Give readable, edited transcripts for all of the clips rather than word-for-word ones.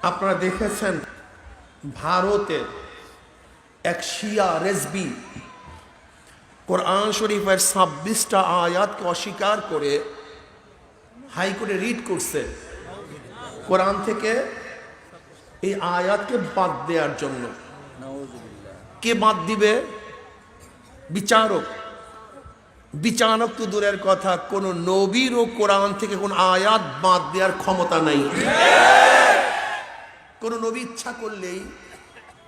আপনারা দেখেছেন ভারতে এক শিয়া রেজবি কোরআন শরীফের 26টা আয়াতকে অস্বীকার করে হাইকোর্টে রিট করছে কোরআন থেকে এই আয়াতকে বাদ দেওয়ার জন্য। কে বাদ দিবে? বিচারক। বিচারক তো দূরের কথা, কোন নবীরও কোরআন থেকে কোন আয়াত বাদ দেওয়ার ক্ষমতা নাই। কোন নবী ইচ্ছা করলেই,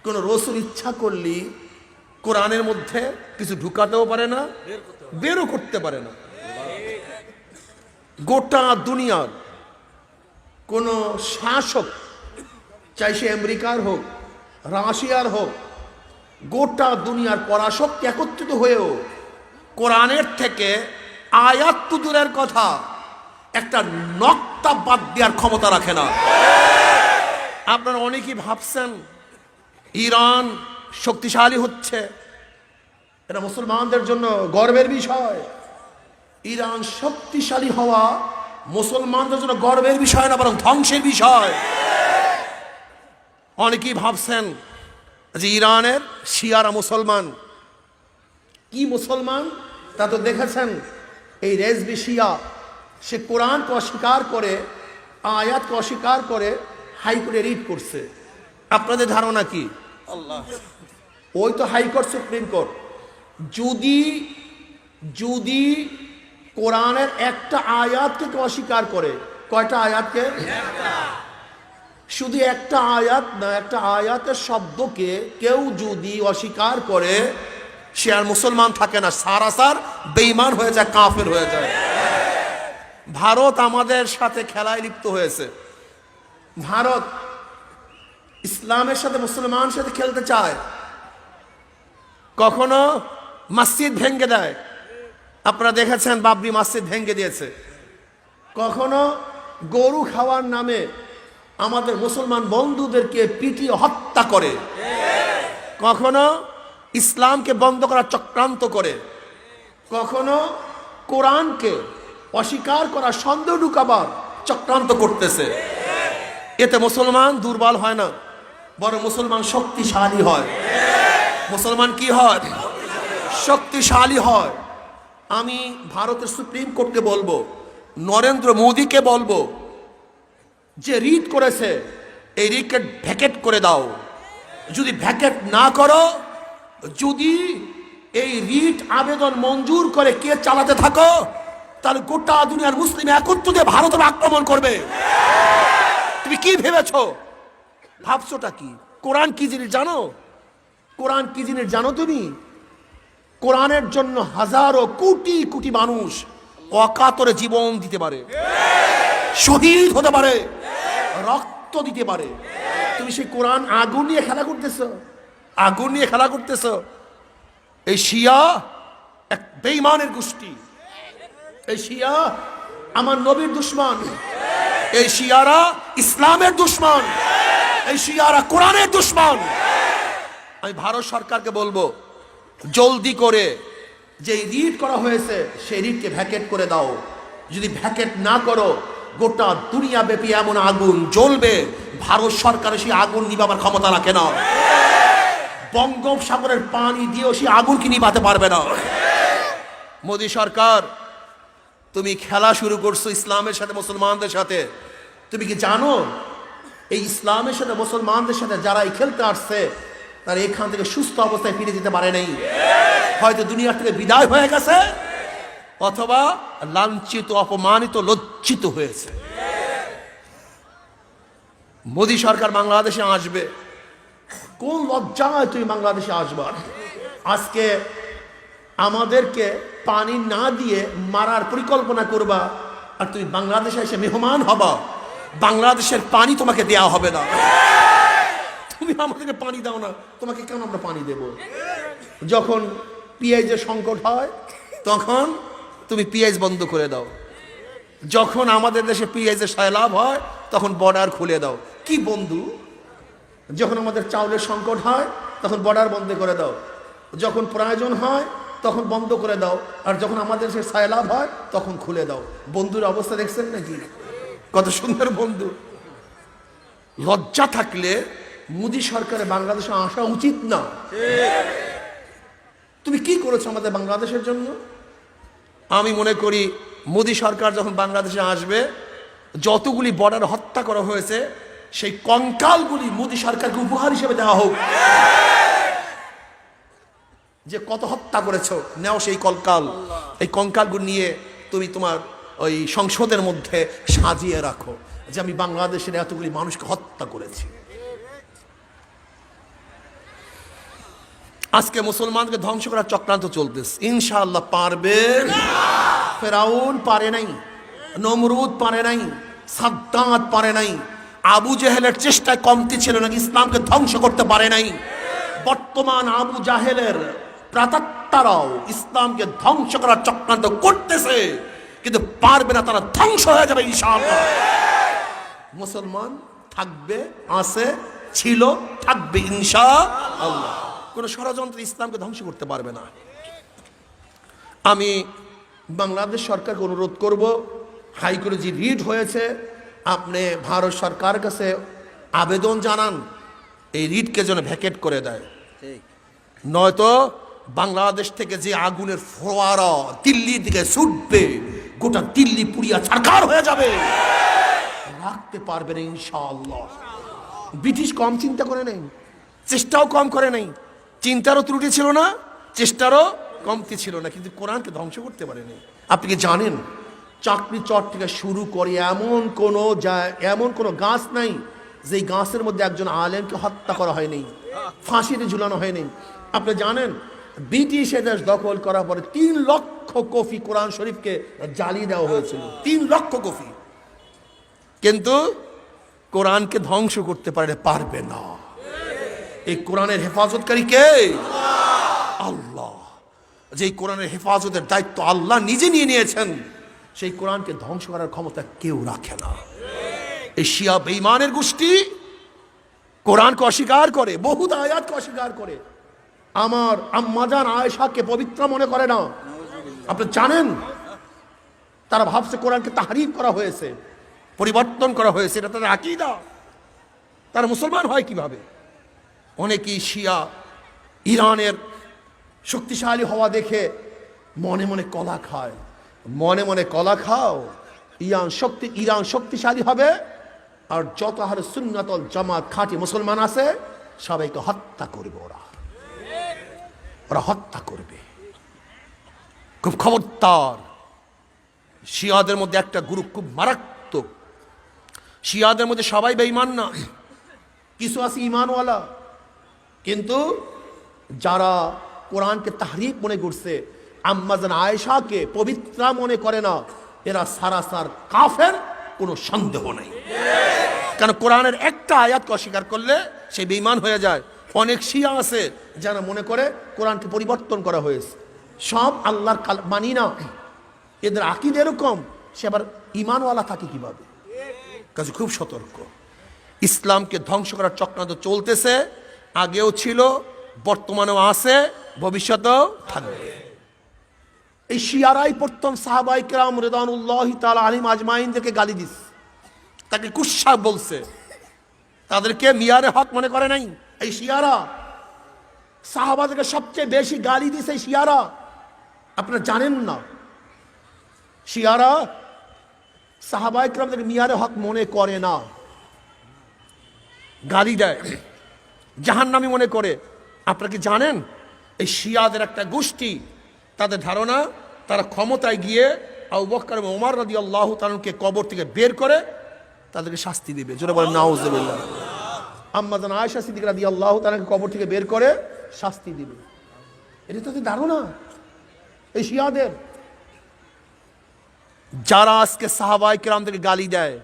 কোন রসুল ইচ্ছা করলেই কোরআনের মধ্যে কিছু ঢুকাতেও পারে না, বেরও করতে পারে না। গোটা দুনিয়ার কোন শাসক, চাই সে আমেরিকার হোক, রাশিয়ার হোক, গোটা দুনিয়ার পরাশক্তি একত্রিত হয়েও কোরআনের থেকে আয়াত তো দূরের কথা, একটা নক্তা বাদ দেওয়ার ক্ষমতা রাখে না। আপনারা অনেকেই ভাবছেন ইরান শক্তিশালী হচ্ছে, এটা মুসলমানদের জন্য গর্বের বিষয়। ইরান শক্তিশালী হওয়া মুসলমানদের জন্য গর্বের বিষয় না, বরং ধ্বংসের বিষয়। অনেকেই ভাবছেন যে ইরানের শিয়ারা মুসলমান। কি মুসলমান তা তো দেখেছেন, এই রেজবি শিয়া, সে কোরআনকে অস্বীকার করে, আয়াতকে অস্বীকার করে হাইকোর্টে রিট করছে। আপনাদের ধারণা কি? আল্লাহ, ওই তো হাইকোর্ট, সুপ্রিম কোর্ট। যদি কোরআনের একটা আয়াতকে অস্বীকার করে, কয়টা আয়াতকে? শুধু একটা আয়াত না, একটা আয়াতের শব্দকে কেউ যদি অস্বীকার করে, সে আর মুসলমান থাকে না, সারাসার বেঈমান হয়ে যায়, কাফের হয়ে যায়। ভারত আমাদের সাথে খেলায় লিপ্ত হয়েছে। ভারত ইসলামের সাথে মুসলমানের সাথে খেলতে চায়। কখনো মসজিদ ভেঙে দেয়, আপনারা দেখেছেন বাবরি মসজিদ ভেঙে দিয়েছে। কখনো গরু খাওয়ার নামে আমাদের মুসলমান বন্ধুদেরকে পিটিয়ে হত্যা করে। কখনো ইসলামকে বন্ধ করার চক্রান্ত করে। কখনো কোরআনকে অস্বীকার করার, সন্দেহ ঢুকাবার চক্রান্ত করতেছে। এতে মুসলমান দুর্বল হয় না, বরং মুসলমান শক্তিশালী হয়। মুসলমান কি হয়? শক্তিশালী হয়। আমি ভারতের সুপ্রিম কোর্টকে বলবো, নরেন্দ্র মোদীকে বলবো, যে রিট করেছে এই রিটকে ভ্যাকেট করে দাও। যদি ভ্যাকেট না করো, যদি এই রিট আবেদন মঞ্জুর করে কে চালাতে থাকো, তাহলে গোটা দুনিয়ার মুসলিম একত্রিত ভারতের আক্রমণ করবে। তুমি কি ভেবেছো? ভাবছোটা কি? কোরআন কি জিনিস জানো? কোরআন কি জিনিস জানো তুমি? কোরআনের জন্য হাজারো কোটি কোটি মানুষ অকাতরে জীবন দিতে পারে, শহীদ হতে পারে, রক্ত দিতে পারে। তুমি সেই কোরআন আগুন নিয়ে খেলা করতেছ, আগুন নিয়ে খেলা করতেছ। এই শিয়া এক বেঈমানের গোষ্ঠী। এই শিয়া আমার নবীর দুশমন। এই শিয়ারা ইসলামের দুশমন। এই শিয়ারা কোরআনের দুশমন। আমি ভারত সরকারকে বলবো, জলদি করে যে রিট করা হয়েছে সেই রিটকে ভ্যাকেট করে দাও। যদি ভ্যাকেট না করো, গোটা দুনিয়া ব্যাপী এমন আগুন জ্বলবে, ভারত সরকারের সেই আগুন নিভাবার ক্ষমতা রাখে না। বঙ্গোপসাগরের পানি দিয়েও সেই আগুনকে নিভাতে পারবে না। মোদী সরকার, তুমি খেলা শুরু করছো ইসলামের সাথে, মুসলমানদের সাথে। তুমি কি জানো এই ইসলামের সাথে মুসলমানদের সাথে যারা এই খেলতে আসছে, তারা এখান থেকে সুস্থ অবস্থায় ফিরে যেতে পারে নাই। হয়তো দুনিয়ার থেকে বিদায় হয়ে গেছে, অথবা লাঞ্ছিত, অপমানিত, লজ্জিত হয়েছে। মোদী সরকার বাংলাদেশে আসবে, কোন লজ্জায় তুমি বাংলাদেশে আসবার? আজকে আমাদেরকে পানি না দিয়ে মারার পরিকল্পনা করবা, আর তুমি বাংলাদেশে এসে মেহমান হবা। বাংলাদেশের পানি তোমাকে দেয়া হবে না। তুমি আমাদেরকে পানি দাও না, তোমাকে কেন আমরা পানি দেব? যখন পিএইচের সংকট হয়, তখন তুমি পিএইচ বন্ধ করে দাও। যখন আমাদের দেশে পিএইচের সয়লাভ হয়, তখন বর্ডার খুলে দাও। কি বন্ধু? যখন আমাদের চাউলের সংকট হয়, তখন বর্ডার বন্ধ করে দাও। যখন প্রয়োজন হয়, তখন বন্ধ করে দাও। আর যখন আমাদের দেশে সয়লাভ হয়, তখন খুলে দাও। বন্ধুর অবস্থা দেখছেন নাকি? কত সুন্দর বন্ধু। লজ্জা থাকলে মোদী সরকারের বাংলাদেশে আসা উচিত না। তুমি কি করেছো আমাদের বাংলাদেশের জন্য? আমি মনে করি মোদী সরকার যখন বাংলাদেশে আসবে, যতগুলি বর্ডার হত্যা করা হয়েছে সেই কঙ্কালগুলি মোদী সরকারকে উপহার হিসেবে দেওয়া হোক। যে কত হত্যা করেছো, নেও সেই কঙ্কাল। এই কঙ্কালগুলি নিয়ে তুমি তোমার ওই সংসদের মধ্যে সাজিয়ে রাখো যে আমি বাংলাদেশের এতগুলি মানুষকে হত্যা করেছি। আজকে মুসলমানকে ধ্বংস করার চক্রান্ত চলতেছে, ইনশাআল্লাহ পারবে। ফেরাউন পারে নাই, নমরুদ পারে নাই, সাদ্দাত পারে নাই, আবু জেহেলের চেষ্টায় কমতি ছিল না, ইসলামকে ধ্বংস করতে পারে নাই। বর্তমান আবু জাহেলের প্রাতাত্মারাও ইসলামকে ধ্বংস করার চক্রান্ত করতেছে, কিন্তু পারবে না, তারা ধ্বংস হয়ে যাবে ইনশাআল্লাহ। মুসলমান থাকবে, আছে, ছিল, থাকবে ইনশাআল্লাহ। কোন ষড়যন্ত্র ইসলামকে ধ্বংস করতে পারবে না। আমি বাংলাদেশ সরকারকে অনুরোধ করব, হাইকোর্টে যে রিট হয়েছে আপনি ভারত সরকারের কাছে আবেদন জানান এই রিটকে যেন ভ্যাকেট করে দেয়, নয়তো বাংলাদেশ থেকে যে আগুনের ফোয়ারা দিল্লির দিকে ছুটবে, গোটা দিল্লি পুড়িয়া ছারখার হয়ে যাবে, রাখতে পারবে না ইনশাআল্লাহ। ব্রিটিশ কম চিন্তা করে নেই, চেষ্টাও কম করে নেই, চিন্তারও ত্রুটি ছিল না, চেষ্টারও কমতি ছিল না, কিন্তু কোরআনকে ধ্বংস করতে পারেনি। আপনি কি জানেন চাকরি চট থেকে শুরু করে এমন কোনো গাছ নাই যে গাছের মধ্যে একজন আলেমকে হত্যা করা হয়নি, ফাঁসিতে ঝুলানো হয়নি। আপনি জানেন ব্রিটিশ দেশ দখল করার পরে 3 লক্ষ কপি কোরআন শরীফকে জ্বালিয়ে দেওয়া হয়েছিল, 3 লক্ষ কপি, কিন্তু কোরআনকে ধ্বংস করতে পারবে না। এই কোরআনের হেফাজতকারী কে? আল্লাহ। যেই কোরআনের হেফাজতের দায়িত্ব আল্লাহ নিজে নিয়ে নিয়েছেন, সেই কোরআনকে ধ্বংস করার ক্ষমতা কেউ রাখে না। এই শিয়া বেঈমানের গোষ্ঠী কোরআনকে অস্বীকার করে, বহুত আয়াতকে অস্বীকার করে, আমার আম্মাজান আয়েশাকে পবিত্র মনে করে না। আপনি জানেন তারা ভাবছে কোরআনকে তাহরিফ করা হয়েছে, পরিবর্তন করা হয়েছে, এটা তাদের আকীদা। তারা মুসলমান হয় কিভাবে? অনেকেই শিয়া ইরানের শক্তিশালী হওয়া দেখে মনে মনে কলা খায়। মনে মনে কলা খাও, ইরান শক্তিশালী হবে, আর যত আহলে সুন্নাত ওয়াল জামাত খাঁটি মুসলমান আছে সবাইকে হত্যা করবে। ওরা হত্যা করবে। খুব খবরদার। শিয়াদের মধ্যে একটা গ্রুপ খুব মারাত্মক। শিয়াদের মধ্যে সবাই বেঈমান না, কিছু আছে ঈমানওয়ালা, কিন্তু যারা কোরআনকে তাহরিফ মনে করছে, আম্মাজান আয়েশাকে পবিত্র মনে করে না, এরা সারাসার কাফের, কোনো সন্দেহ নেই। কারণ কোরআনের একটা আয়াতকে অস্বীকার করলে সে বেঈমান হয়ে যায়। অনেক শিয়া আছে যারা মনে করে কোরআনকে পরিবর্তন করা হয়েছে, সব আল্লাহর মানি না, এদের আকীদা এরকম, সে আবার ঈমানওয়ালা থাকে কিভাবে? কাজে খুব সতর্ক। ইসলামকে ধ্বংস করার চক্রান্ত চলতেছে, আগেও ছিল, বর্তমানেও আছে, ভবিষ্যতেও থাকবে। এই শিয়ারাই প্রথম সাহাবায়ে কেরাম রিদওয়ানুল্লাহি তাআলা আলাইহিম আজমাইনদেরকে গালি দিছে, তাকে কুশ্শা বলছে, তাদেরকে মিয়ারে হক মনে করে নাই। এই শিয়ারা সাহাবাদেরকে সবচেয়ে বেশি গালি দিছে। এই শিয়ারা, আপনারা জানেন না, শিয়ারা সাহাবায়ে কেরামদেরকে মিয়ারে হক মনে করে না, গালি দেয়, জাহান্নামী মনে করে। আপনারা কি জানেন এই শিয়াদের একটা গোষ্ঠী, তাদের ধারণা তারা ক্ষমতায় গিয়ে আবু বকর এবং ওমর রাদিয়াল্লাহু তাআলাকে কবর থেকে বের করে তাদেরকে শাস্তি দিবে। জোরে বলেন নাউজুবিল্লাহ। আম্মাজান আয়েশা সিদ্দিকা রাদিয়াল্লাহু তাআলাকে কবর থেকে বের করে শাস্তি দিবে, এটা তাদের ধারণা। এই শিয়াদের যারা আজকে সাহাবায়ে কেরামদেরকে গালি দেয়,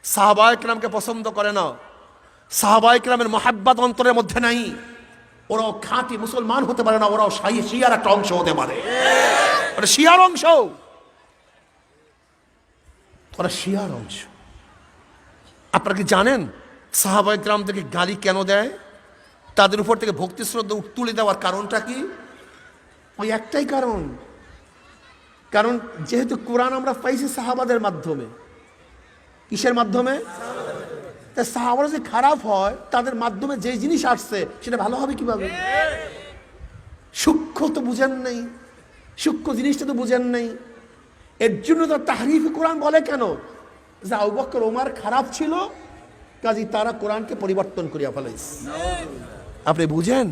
সাহাবায়ে কেরামকে পছন্দ করে না, সাহাবায়ে কেরামের মহাব্বত অন্তরের মধ্যে নাই, ওরাও খাঁটি মুসলমান হতে পারে না, ওরাও শিয়ার একটা অংশ হতে পারে। ওরা শিয়ার অংশ, ওরা শিয়ার অংশ। আপনারা কি জানেন সাহাবায়ে কেরামদেরকে গালি কেন দেয়? তাদের উপর থেকে ভক্তি শ্রদ্ধা তুলে দেওয়ার কারণটা কি? ওই একটাই কারণ, কারণ যেহেতু কোরআন আমরা পাইছি সাহাবাদের মাধ্যমে। কিসের মাধ্যমে? তা সাহাবারা যদি খারাপ হয়, তাদের মাধ্যমে যে জিনিস আসছে সেটা ভালো হবে কিভাবে? সূক্ষ্ম তো বুঝেন নাই, সূক্ষ্ম জিনিসটা তো বুঝেন নাই। এর জন্য তো তাহরিফ কোরআন বলে কেন? যে আবু বকর ওমর খারাপ ছিল, কাজী তারা কোরআনকে পরিবর্তন করিয়া ফেলাইছে। আপনি বুঝেন?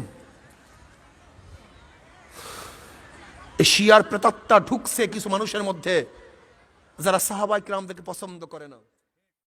এই শিয়ার প্রেতাত্মা ঢুকছে কিছু মানুষের মধ্যে, যারা সাহাবায়ে কেরামদেরকে পছন্দ করে না।